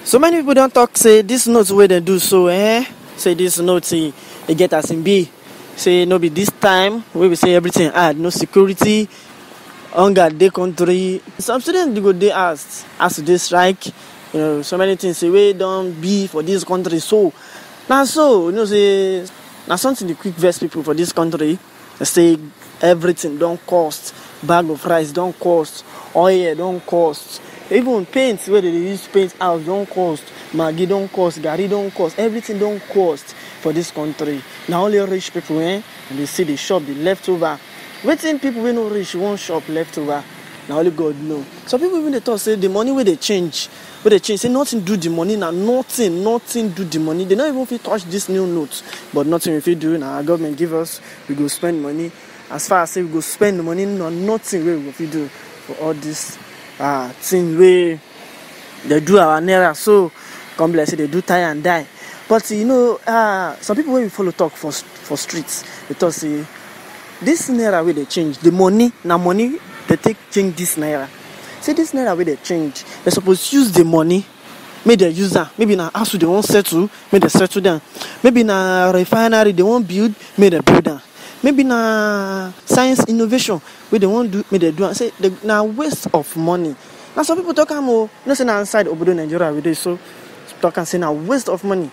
So many people don't talk say this note where they do so say this note say they get as in B. Say no be this time where we say everything hard, no security, hunger day country. Some students they go they ask they strike. So many things say we don't be for this country. So now say now something the quick verse people for this country. They say everything don't cost, bag of rice don't cost, oil don't cost. Even paint where they use paint house don't cost, Maggi don't cost, Gary don't cost, everything don't cost for this country. Now only rich people and they see the shop, the leftover. Waiting people we no rich one shop leftover. Now only God know. Some people even they talk say the money where they change, say nothing do the money now, nothing do the money. They not even fit touch this new note, but nothing if we do now. Our government give us, we go spend money. As far as say we go spend the money, no nothing we go fit do for all this. Thing where they do our Naira, so come bless it, they do tie and die. But some people when we follow talk for streets, they talk say this Naira where they change the money, now money they take change this Naira. Say this Naira where they change, they supposed use the money, make they use that. Maybe now house they won't settle, make they settle down. Maybe now refinery they won't build, make they build down. Maybe na science innovation where they won't do, may they do and say now waste of money. Now some people talk say na inside Obodo Nigeria we do so talk and say now waste of money.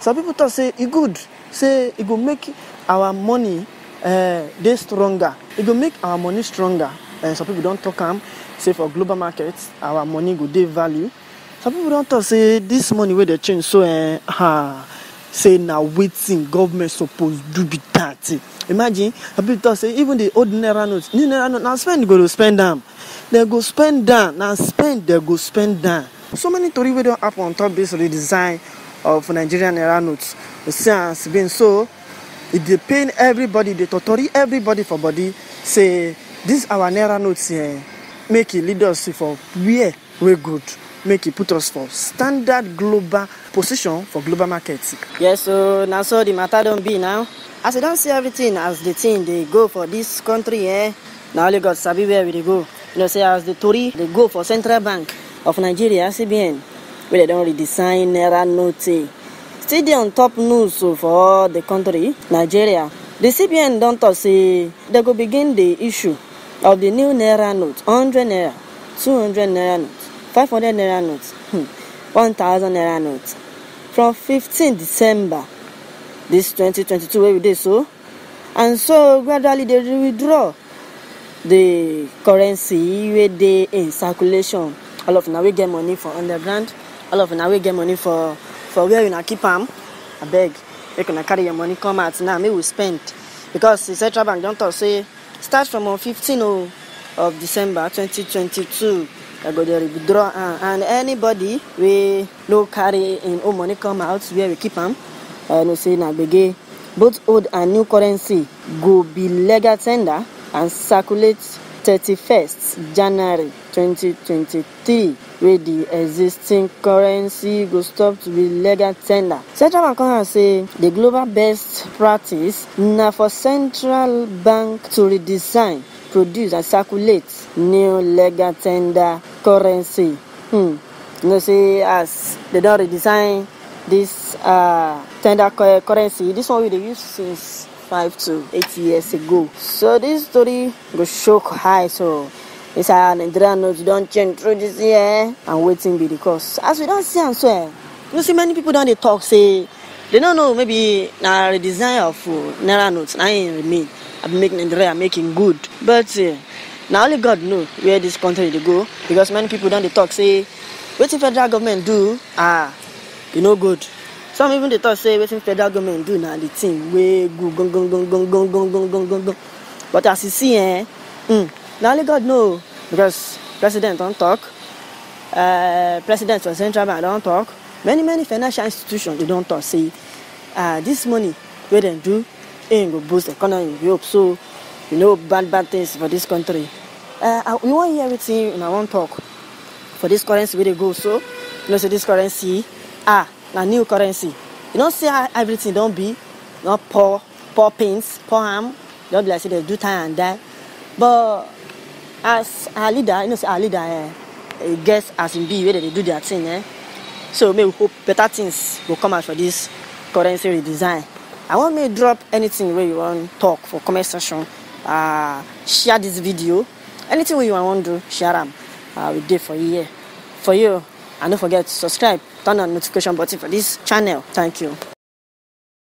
Some people talk say it good, say it go make our money they stronger. It go make our money stronger. And some people don't talk say for global markets our money go dey value. Some people don't talk say this money where they change so say now waiting government supposed do be that. Imagine people say even the old Naira notes, new Naira note now spend go to spend them. They go spend down. Now spend they go spend down. So many stories we don't happen on top this redesign of Nigerian Naira notes. The sense being so it dey pain everybody, they torture everybody for body. Say this our Naira notes here make it lead us for where we good. Make it put us for standard global position for global markets. Yes, so now so the matter don't be now. As you don't see everything as the thing they go for this country, now only God sabi where we they go. Say as the Tory they go for Central Bank of Nigeria, CBN, where they don't redesign Naira note. Still they on top news so for all the country, Nigeria. The CBN don't talk say they go begin the issue of the new Naira note, 100 Naira, 200 Naira note, 500 Naira notes, 1,000 Naira notes from 15 December this 2022 where we did so. And so gradually they withdraw the currency where they in circulation. All of now we get money for underground, all of now we get money for where you na keep them. I beg, you can carry your money come out now, maybe we spend. Because the Central Bank don't talk say start from 15 of December 2022. I go there withdraw and anybody we no carry in old money come out where we keep them. No say na gbege both old and new currency go be legal tender and circulate 31st January 2023 where the existing currency go stop to be legal tender. Central Bank say the global best practice na for central bank to redesign, produce and circulate new legal tender currency. Say as they don't redesign this tender currency, this one we they use since 5 to 8 years ago. So this story go shock high. So it's a Nigerian notes don't change through this year and waiting be the cause. As we don't see and swear, you see many people don't they talk say they don't know maybe na redesign of Naira notes. I ain't remain. I've been making Nigeria making good, but now only God know where this country they go because many people don't they talk say what the federal government do you know good. Some even they talk say what the federal government do now the thing way go. But as you see now only God know because president don't talk, president of Central Bank don't talk, many financial institutions they don't talk say this money where they do ain't go boost the economy we hope so bad things for this country. We want to hear everything and I want talk for this currency where they go so say this currency na new currency. You don't see how everything don't be not pour paints, pour ham, don't be like say they do time and die. But as our leader, say our leader guess as in be where they do their thing So may we hope better things will come out for this currency redesign. I want me to drop anything where you want to talk for comment section. Share this video. Anything where you want to do, share them. We did for you. And don't forget to subscribe, turn on notification button for this channel. Thank you.